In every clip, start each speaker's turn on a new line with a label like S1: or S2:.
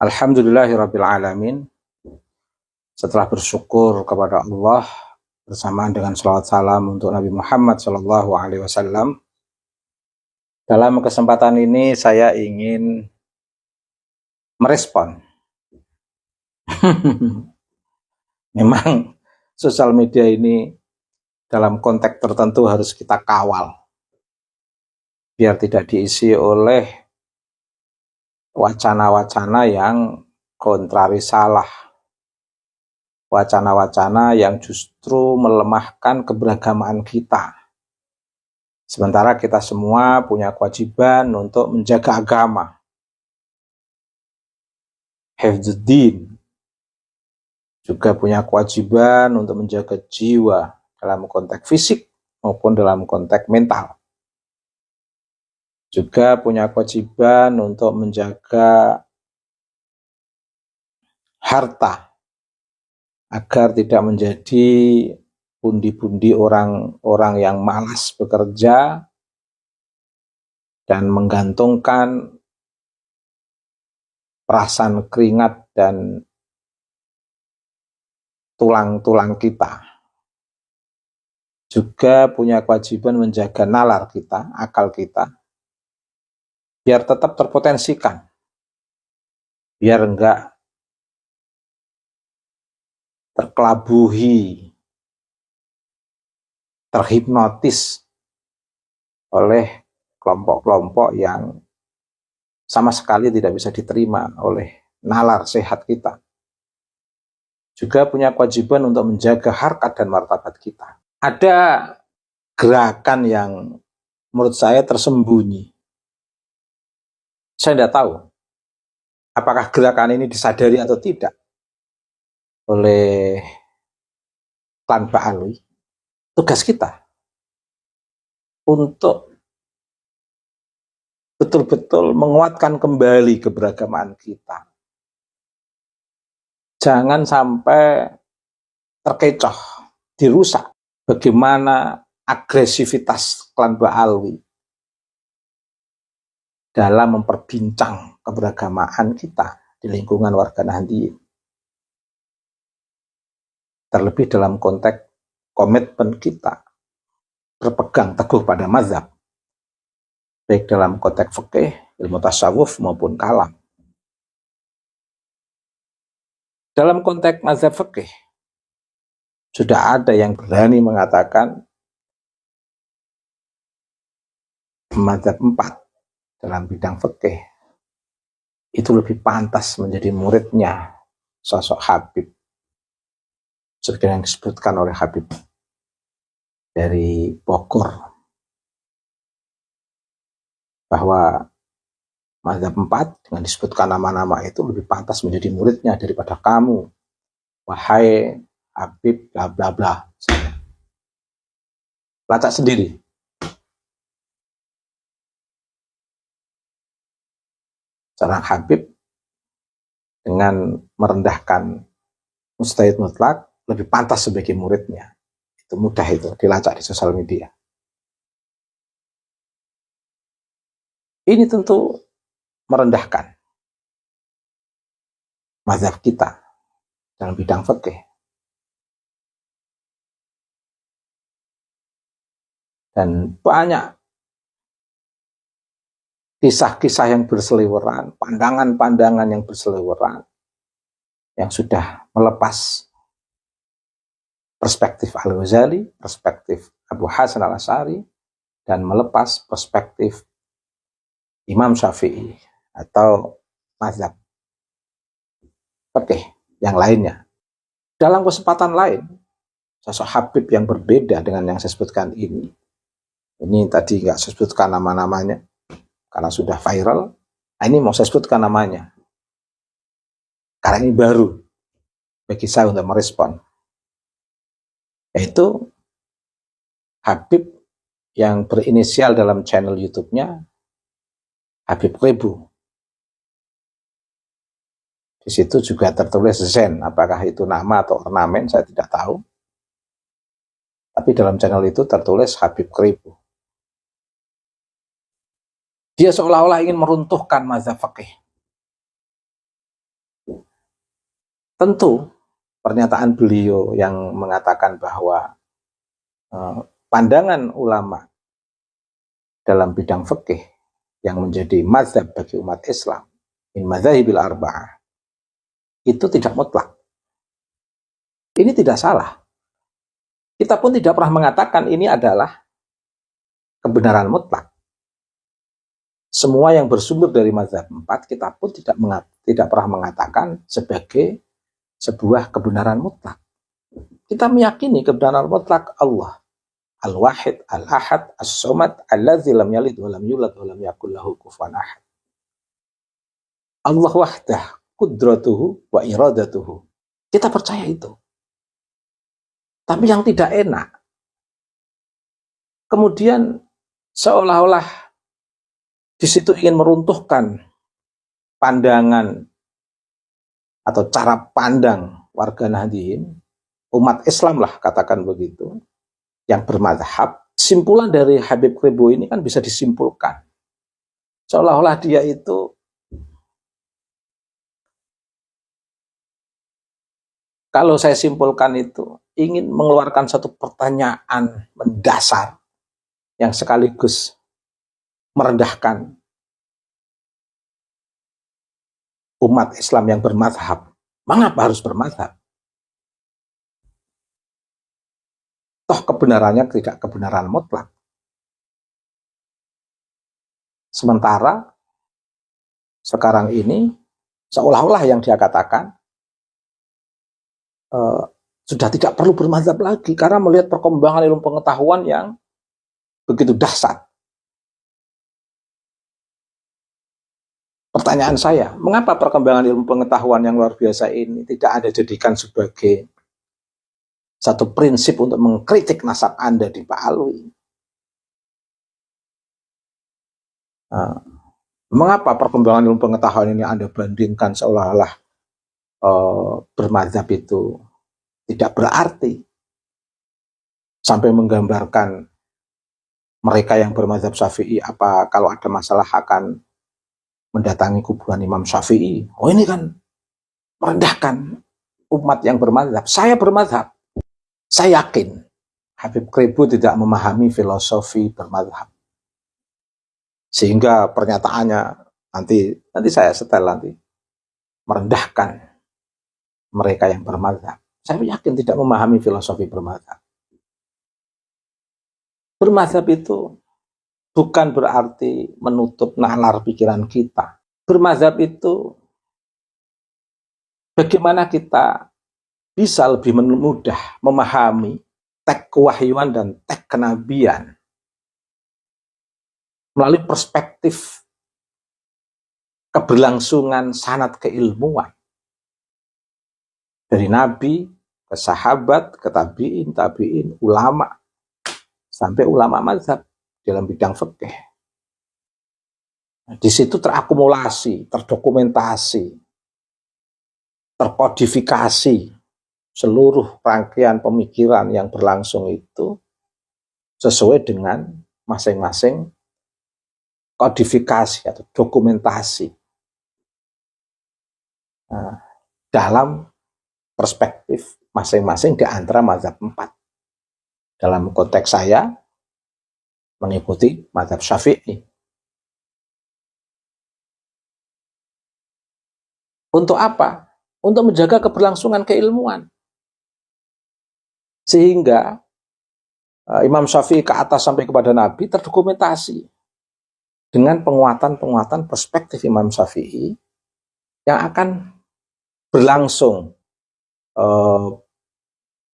S1: Alhamdulillahirabbil alamin. Setelah bersyukur kepada Allah bersamaan dengan salawat salam untuk Nabi Muhammad SAW, dalam kesempatan ini saya ingin merespon. Memang sosial media ini dalam konteks tertentu harus kita kawal biar tidak diisi oleh wacana-wacana yang kontrari salah, wacana-wacana yang justru melemahkan keberagamaan kita. Sementara kita semua punya kewajiban untuk menjaga agama, hifdzuddin, juga punya kewajiban untuk menjaga jiwa dalam konteks fisik maupun dalam konteks mental. Juga punya kewajiban untuk menjaga harta agar tidak menjadi pundi-pundi orang-orang yang malas bekerja dan menggantungkan perasan keringat dan tulang-tulang kita. Juga punya kewajiban menjaga nalar kita, akal kita, biar tetap terpotensikan, biar enggak terkelabuhi, terhipnotis oleh kelompok-kelompok yang sama sekali tidak bisa diterima oleh nalar sehat kita. Juga punya kewajiban untuk menjaga harkat dan martabat kita. Ada gerakan yang menurut saya tersembunyi. Saya tidak tahu apakah gerakan ini disadari atau tidak oleh klan Ba'alwi. Tugas kita untuk betul-betul menguatkan kembali keberagamaan kita. Jangan sampai terkecoh, dirusak. Bagaimana agresivitas klan Ba'alwi dalam memperbincang keberagamaan kita di lingkungan warga Nahdliyin. Terlebih dalam konteks komitmen kita berpegang teguh pada mazhab, baik dalam konteks fikih, ilmu tasawuf maupun kalam. Dalam konteks mazhab fikih, sudah ada yang berani mengatakan mazhab 4 dalam bidang fikih itu lebih pantas menjadi muridnya sosok Habib, seperti yang disebutkan oleh Habib dari Bogor, bahwa mazhab 4 dengan disebutkan nama-nama itu lebih pantas menjadi muridnya daripada kamu, wahai Habib bla bla bla. Baca sendiri. Seorang Habib dengan merendahkan mujtahid mutlak lebih pantas sebagai muridnya. Itu mudah, itu dilacak di sosial media. Ini tentu merendahkan mazhab kita dalam bidang fikih. Dan banyak kisah-kisah yang berseliweran, pandangan-pandangan yang berseliweran, yang sudah melepas perspektif Al-Ghazali, perspektif Abu Hasan Al-Asy'ari, dan melepas perspektif Imam Syafi'i atau mazhab fikih yang lainnya. Dalam kesempatan lain, sosok Habib yang berbeda dengan yang saya sebutkan ini tadi nggak saya sebutkan nama-namanya karena sudah viral. Nah, ini mau saya sebutkan namanya karena ini baru bagi saya untuk merespon, yaitu Habib yang berinisial dalam channel YouTube-nya Habib Qrebu. Di situ juga tertulis Zen, apakah itu nama atau ornamen saya tidak tahu. Tapi dalam channel itu tertulis Habib Qrebu. Dia seolah-olah ingin meruntuhkan mazhab fikih. Tentu pernyataan beliau yang mengatakan bahwa pandangan ulama dalam bidang fikih yang menjadi mazhab bagi umat Islam min madzahibil arba'ah itu tidak mutlak. Ini tidak salah. Kita pun tidak pernah mengatakan ini adalah kebenaran mutlak. Semua yang bersumber dari mazhab 4 kita pun tidak pernah mengatakan sebagai sebuah kebenaran mutlak. Kita meyakini kebenaran mutlak Allah Al-Wahid, Al-Ahad, As-Somad, Alladzi lam yalid wa lam yulad wa lam yakul lahu kufuwan ahad. Allah wahdah, qudratuhu wa iradatuhu. Kita percaya itu. Tapi yang tidak enak, kemudian seolah-olah di situ ingin meruntuhkan pandangan atau cara pandang warga Nahdliyin, umat Islam lah katakan begitu, yang bermadhab. Simpulan dari Habib Qribo ini kan bisa disimpulkan seolah-olah dia itu kalau saya simpulkan itu ingin mengeluarkan satu pertanyaan mendasar yang sekaligus merendahkan umat Islam yang bermadhab. Mengapa harus bermadhab? Toh kebenarannya tidak kebenaran mutlak. Sementara sekarang ini seolah-olah yang dia katakan sudah tidak perlu bermadzhab lagi karena melihat perkembangan ilmu pengetahuan yang begitu dahsyat. Pertanyaan saya, mengapa perkembangan ilmu pengetahuan yang luar biasa ini tidak Anda jadikan sebagai satu prinsip untuk mengkritik nasab Anda di Pak Alwi? Mengapa perkembangan ilmu pengetahuan ini Anda bandingkan seolah-olah bermadzhab itu tidak berarti, sampai menggambarkan mereka yang bermadzhab Syafi'i apa kalau ada masalah akan mendatangi kuburan Imam Syafi'i. Oh, ini kan merendahkan umat yang bermadzhab. Saya bermadzhab. Saya yakin Habib Qribo tidak memahami filosofi bermadzhab. Sehingga pernyataannya nanti saya setel nanti merendahkan mereka yang bermadzhab. Saya yakin tidak memahami filosofi bermadzhab. Bermadzhab itu bukan berarti menutup nalar pikiran kita. Bermadzhab itu bagaimana kita bisa lebih mudah memahami teks kewahyuan dan teks kenabian melalui perspektif keberlangsungan sanad keilmuan dari Nabi ke sahabat, ke tabi'in, ulama, sampai ulama mazhab dalam bidang fikih. Di situ terakumulasi, terdokumentasi, terkodifikasi seluruh rangkaian pemikiran yang berlangsung itu sesuai dengan masing-masing kodifikasi atau dokumentasi dalam perspektif masing-masing di antara mazhab 4. Dalam konteks saya mengikuti mazhab Syafi'i. Untuk apa? Untuk menjaga keberlangsungan keilmuan. Sehingga Imam Syafi'i ke atas sampai kepada Nabi terdokumentasi dengan penguatan-penguatan perspektif Imam Syafi'i yang akan berlangsung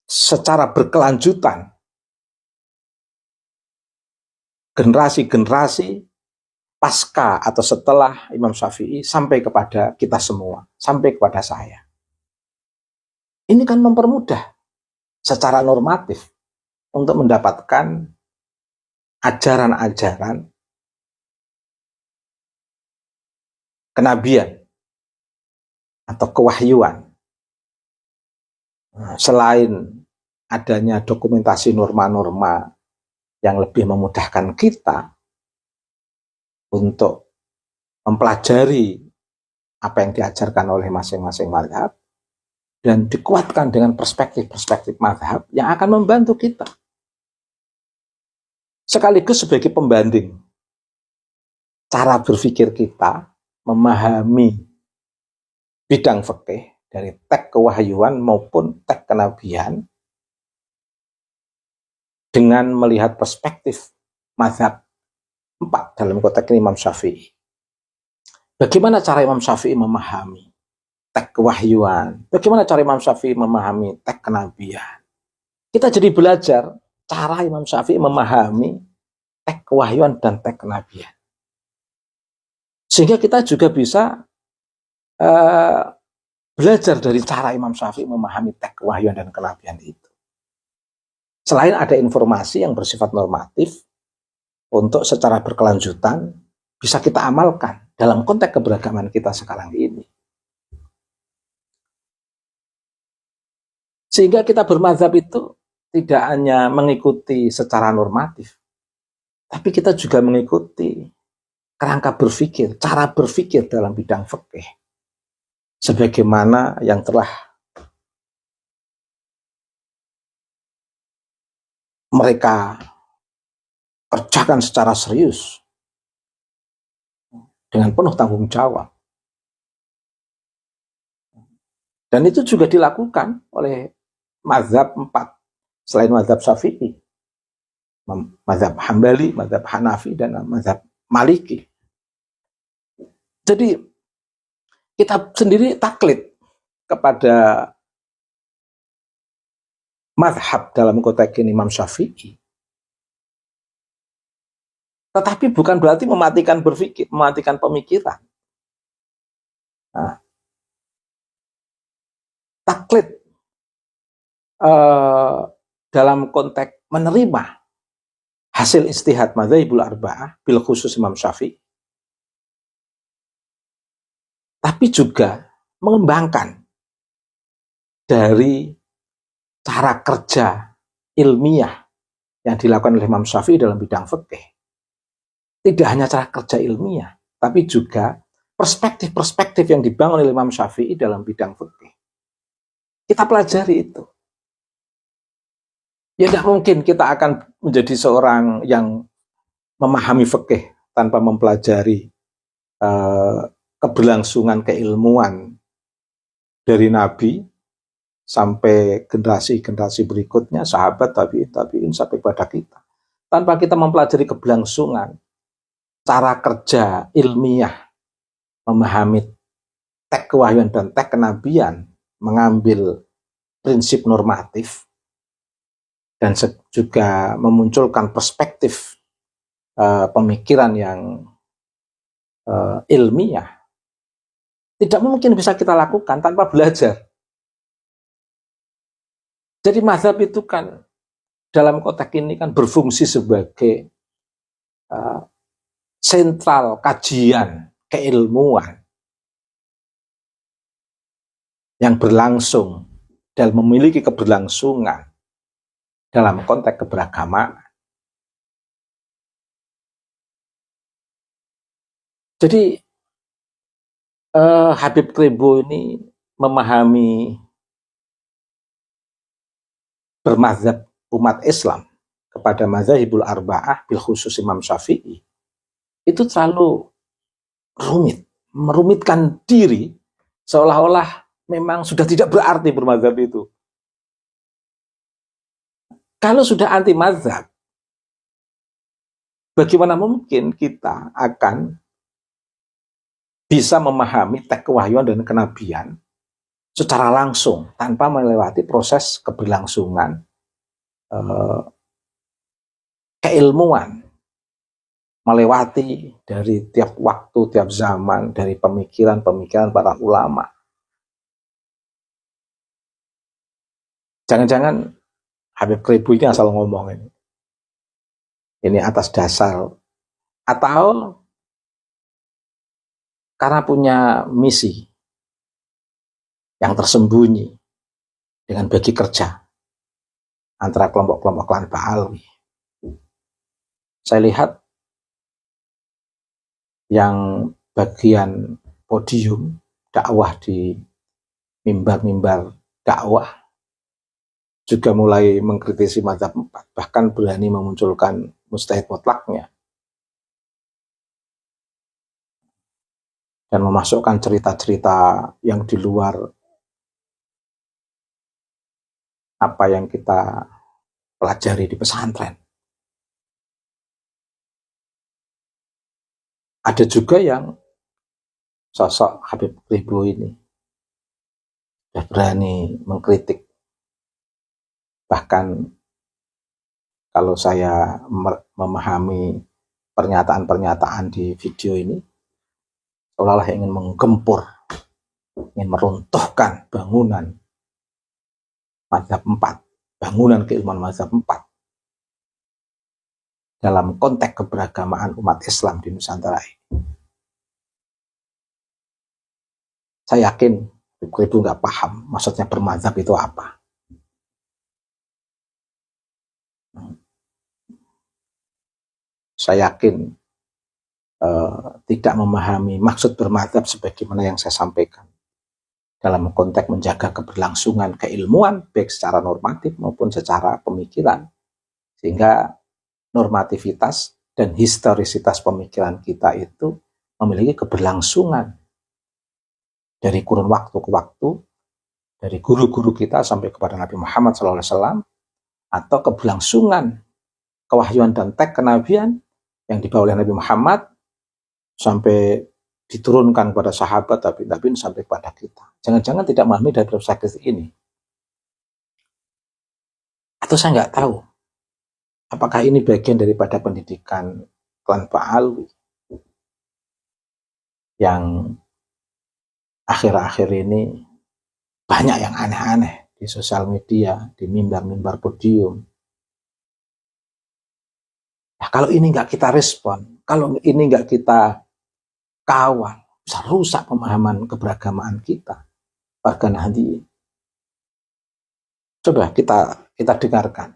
S1: secara berkelanjutan generasi-generasi pasca atau setelah Imam Syafi'i sampai kepada kita semua, sampai kepada saya. Ini kan mempermudah secara normatif untuk mendapatkan ajaran-ajaran kenabian atau kewahyuan. Selain adanya dokumentasi norma-norma yang lebih memudahkan kita untuk mempelajari apa yang diajarkan oleh masing-masing mazhab, dan dikuatkan dengan perspektif-perspektif mazhab yang akan membantu kita. Sekaligus sebagai pembanding cara berpikir kita memahami bidang fikih dari teks kewahyuan maupun teks kenabian dengan melihat perspektif mazhab 4 dalam konteks Imam Syafi'i. Bagaimana cara Imam Syafi'i memahami teks kewahyuan? Bagaimana cara Imam Syafi'i memahami teks kenabian? Kita jadi belajar cara Imam Syafi'i memahami teks kewahyuan dan teks kenabian. Sehingga kita juga bisa belajar dari cara Imam Syafi'i memahami teks kewahyuan dan kenabian itu. Selain ada informasi yang bersifat normatif, untuk secara berkelanjutan bisa kita amalkan dalam konteks keberagaman kita sekarang ini. Sehingga kita bermazhab itu tidak hanya mengikuti secara normatif, tapi kita juga mengikuti kerangka berpikir, cara berpikir dalam bidang fikih. Sebagaimana yang telah mereka kerjakan secara serius dengan penuh tanggung jawab. Dan itu juga dilakukan oleh mazhab 4 selain mazhab Syafi'i, mazhab Hambali, mazhab Hanafi, dan mazhab Maliki. Jadi kita sendiri taklid kepada mazhab dalam konteks Imam Syafi'i. Tetapi bukan berarti mematikan berpikir, mematikan pemikiran. Nah, taklid dalam konteks menerima hasil istihad madzhabul arba'ah bil khusus Imam Syafi'i, tapi juga mengembangkan dari cara kerja ilmiah yang dilakukan oleh Imam Syafi'i dalam bidang fikih. Tidak hanya cara kerja ilmiah, tapi juga perspektif-perspektif yang dibangun oleh Imam Syafi'i dalam bidang fikih. Kita pelajari itu. Ya tidak mungkin kita akan menjadi seorang yang memahami fikih tanpa mempelajari keberlangsungan keilmuan dari Nabi sampai generasi-generasi berikutnya, sahabat, tabi'in, sampai pada kita. Tanpa kita mempelajari keberlangsungan cara kerja ilmiah memahami teks kewahyuan dan teks kenabian, mengambil prinsip normatif dan juga memunculkan perspektif pemikiran yang ilmiah, tidak mungkin bisa kita lakukan tanpa belajar. Jadi mazhab itu kan dalam konteks ini kan berfungsi sebagai sentral kajian keilmuan yang berlangsung dan memiliki keberlangsungan dalam konteks keberagamaan. Jadi Habib Krebo ini memahami bermazhab umat Islam kepada madzhabul arba'ah bil khusus Imam Syafi'i itu terlalu rumit, merumitkan diri seolah-olah memang sudah tidak berarti bermazhab itu. Kalau sudah anti mazhab, bagaimana mungkin kita akan bisa memahami teks kewahyuan dan kenabian secara langsung tanpa melewati proses keberlangsungan keilmuan, melewati dari tiap waktu, tiap zaman, dari pemikiran-pemikiran para ulama. Jangan-jangan Habib Krebo ini asal ngomong ini. Ini atas dasar atau karena punya misi yang tersembunyi dengan bagi kerja antara kelompok-kelompok klan Ba'alawi. Saya lihat yang bagian podium dakwah di mimbar-mimbar dakwah juga mulai mengkritisi mazhab 4, bahkan berani memunculkan mujtahid mutlaknya dan memasukkan cerita-cerita yang di luar apa yang kita pelajari di pesantren. Ada juga yang sosok Habib Ribo ini sudah berani mengkritik. Bahkan kalau saya memahami pernyataan-pernyataan di video ini, seolah-olah ingin menggempur, ingin meruntuhkan bangunan mazhab 4, bangunan keilmuan mazhab 4 dalam konteks keberagamaan umat Islam di Nusantara ini. Saya yakin Ibu nggak paham maksudnya bermazhab itu apa. Saya yakin tidak memahami maksud bermazhab sebagaimana yang saya sampaikan dalam konteks menjaga keberlangsungan keilmuan baik secara normatif maupun secara pemikiran, sehingga normativitas dan historisitas pemikiran kita itu memiliki keberlangsungan dari kurun waktu ke waktu, dari guru-guru kita sampai kepada Nabi Muhammad SAW, atau keberlangsungan kewahyuan dan teks kenabian yang dibawa oleh Nabi Muhammad sampai diturunkan kepada sahabat, tapi sampai kepada kita. Jangan-jangan tidak memahami dari perspektif ini. Atau saya nggak tahu, apakah ini bagian daripada pendidikan klan Pak Alwi yang akhir-akhir ini banyak yang aneh-aneh di sosial media, di mimbar-mimbar podium. Nah, kalau ini nggak kita respon, kalau ini nggak kita kawal, bisa rusak pemahaman keberagamaan kita, warga Nahdliyin. Coba kita dengarkan.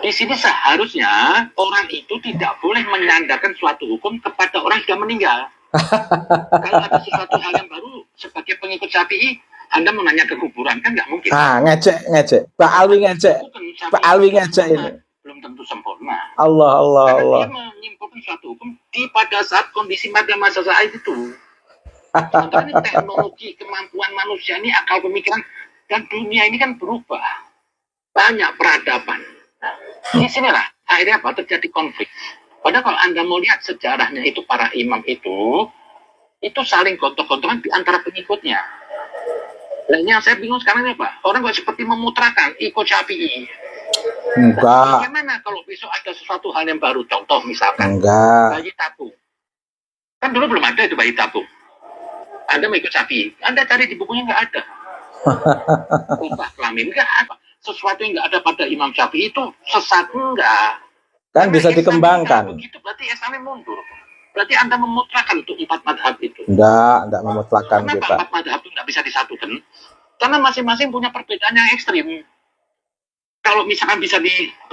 S2: Di sini seharusnya orang itu tidak boleh menyandarkan suatu hukum kepada orang yang sudah meninggal. Kalau ada sesuatu hal yang baru sebagai pengikut Syafi'i, Anda menanya ke kuburan, kan nggak mungkin.
S1: Ngecek. Pak Alwi ngecek ini.
S2: Belum tentu sempurna.
S1: Allah.
S2: Dia menyimpulkan suatu hukum pada saat kondisi pada masa saat itu. Sementara ini teknologi, kemampuan manusia ini, akal pemikiran, dan dunia ini kan berubah. Banyak peradaban. Di sinilah akhirnya apa? Terjadi konflik. Padahal kalau Anda mau lihat sejarahnya itu, para imam itu saling gontok-gontokan di antara pengikutnya. Dan yang saya bingung sekarang ini apa? Orang kok seperti memutrakan ikut Syafi'i.
S1: Enggak.
S2: Bagaimana kalau besok ada sesuatu hal yang baru? Contoh misalkan bayi tabung. Kan dulu belum ada itu bayi tabung. Anda mau ikut Syafi'i, Anda cari di bukunya nggak ada. Ubah kelamin nggak ada. Sesuatu yang nggak ada pada Imam Syafi'i itu sesat enggak.
S1: Kan bisa dikembangkan.
S2: Begitu berarti Islamnya mundur. Berarti Anda memutlakan untuk 4 madhab itu.
S1: Enggak memutlakan kita.
S2: Kenapa 4 madhab itu nggak bisa disatukan? Karena masing-masing punya perbedaan yang ekstrim. Kalau misalkan bisa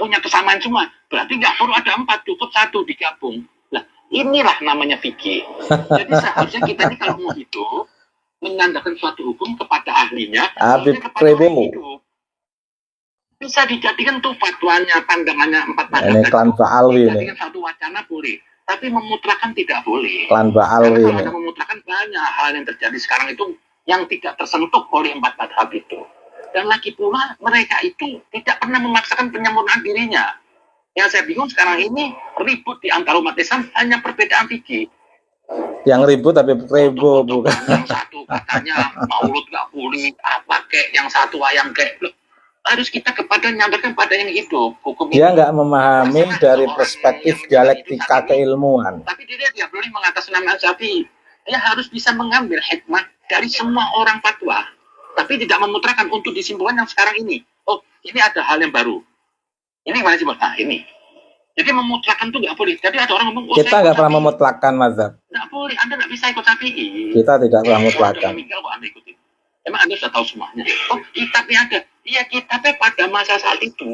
S2: punya kesamaan semua, berarti nggak perlu ada 4, cukup 1 digabung. Nah, inilah namanya fikih. Jadi seharusnya kita ini kalau mau hidup, menyandarkan suatu hukum kepada ahlinya,
S1: Habib Ribo.
S2: Bisa dijadikan tuh fatwanya, pandangannya 4 madhab.
S1: Ini klan Pak Alwi ini.
S2: Dijadikan satu wacana boleh, tapi memutlakan tidak boleh.
S1: Klan Pak Alwi
S2: ini. Kalau ada memutlakan, banyak hal yang terjadi sekarang itu yang tidak tersentuh oleh 4 madhab itu. Dan lagi pula mereka itu tidak pernah memaksakan penyempurnaan dirinya. Yang saya bingung sekarang ini ribut di antara umat Islam hanya perbedaan fikih.
S1: Yang ribut tapi Ribo bukan.
S2: Yang satu katanya maulud nggak boleh, apa kek, yang satu wayang kek. Harus kita nyandarkan pada yang hidup. Hukum
S1: dia nggak memahami dari perspektif dialektika keilmuan.
S2: Tapi dia boleh mengatasnamakan Syafi'i. Dia harus bisa mengambil hikmah dari semua orang fatwa. Tapi tidak memutrakan untuk disimpulkan yang sekarang ini. Oh, ini ada hal yang baru. Ini gimana sih? Nah, ini. Jadi memutlakan itu nggak boleh. Jadi ada orang ngomong, oh,
S1: kita nggak pernah memutlakan mazhab.
S2: Nggak boleh. Anda nggak bisa ikut Syafi'i.
S1: Kita tidak pernah memutlakan.
S2: Anda ikutin. Emang Anda sudah tahu semuanya. Oh, kitabnya ada. Iya, kitabnya pada masa saat itu.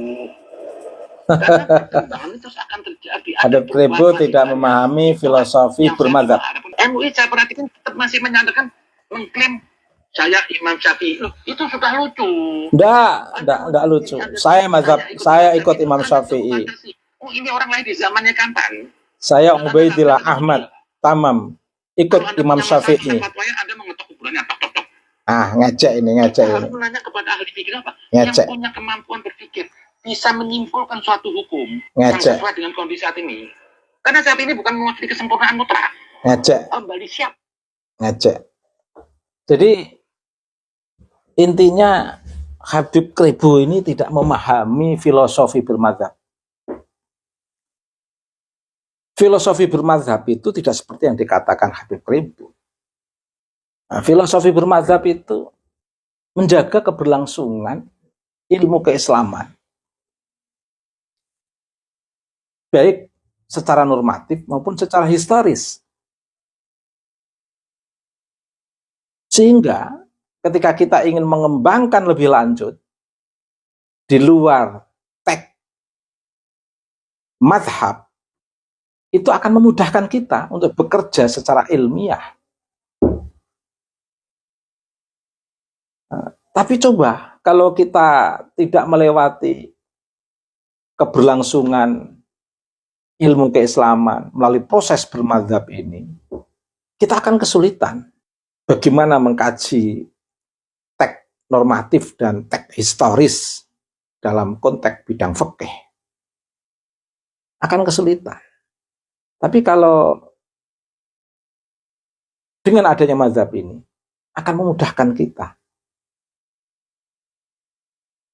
S2: Karena perkembangan itu akan terjadi.
S1: Ada Ribo tidak memahami filosofi bermadzhab.
S2: MUI saya perhatikan tetap masih menyandarkan, mengklaim saya Imam Syafi'i. Loh, itu sudah lucu.
S1: Enggak lucu. Saya ikut Imam Syafi'i.
S2: Oh, ini orang lain di zamannya kapan?
S1: Saya Ubaidillah Ahmad Tamam ikut Imam Syafi'i.
S2: Anda mengetok kuburannya, tok.
S1: Ngecek ini.
S2: Harus menanya kepada ahli fikih apa?
S1: Ngecek.
S2: Yang punya kemampuan berpikir, bisa menyimpulkan suatu hukum
S1: Ngecek.
S2: yang sesuai dengan kondisi saat ini. Karena saat ini bukan mewakili kesempurnaan mutlak.
S1: Ngecek.
S2: Kembali siap.
S1: Ngecek. Jadi intinya Habib Kribo ini tidak memahami filosofi bermadzhab. Filosofi bermadzhab itu tidak seperti yang dikatakan Habib Kribo. Nah, filosofi bermadzhab itu menjaga keberlangsungan ilmu keislaman, baik secara normatif maupun secara historis. Sehingga ketika kita ingin mengembangkan lebih lanjut di luar teks mazhab, itu akan memudahkan kita untuk bekerja secara ilmiah. Tapi coba kalau kita tidak melewati keberlangsungan ilmu keislaman melalui proses bermadzhab ini, kita akan kesulitan bagaimana mengkaji teks normatif dan teks historis dalam konteks bidang fikih. Akan kesulitan. Tapi kalau dengan adanya mazhab ini akan memudahkan kita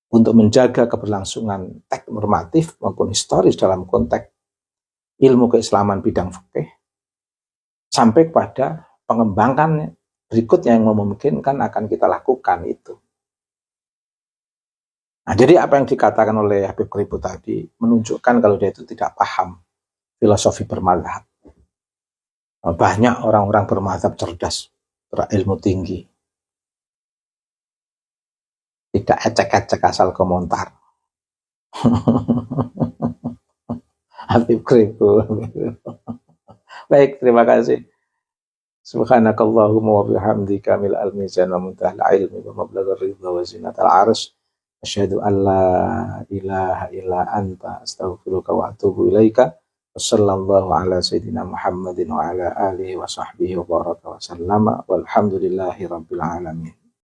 S1: untuk menjaga keberlangsungan teks normatif maupun historis dalam konteks ilmu keislaman bidang fikih sampai pada pengembangan berikutnya yang memungkinkan akan kita lakukan itu. Nah, jadi apa yang dikatakan oleh Habib Kribo tadi menunjukkan kalau dia itu tidak paham filosofi bermadzhab. Banyak orang-orang bermadzhab cerdas, berilmu tinggi. Tidak ecek-ecek asal komentar. Habib Kribo. Baik, terima kasih. Subhanakallahumma wa bihamdika mil al-mizan wa muntahal ilmi wa mablaghar ridha wa zinatal arsy. Asyhadu an la ilaha illa anta astaghfiruka wa atubu ilaika. Wassallallahu ala sayyidina Muhammadin wa ala alihi wa sahbihi wa baraka wa sallama walhamdulillahi rabbil alamin.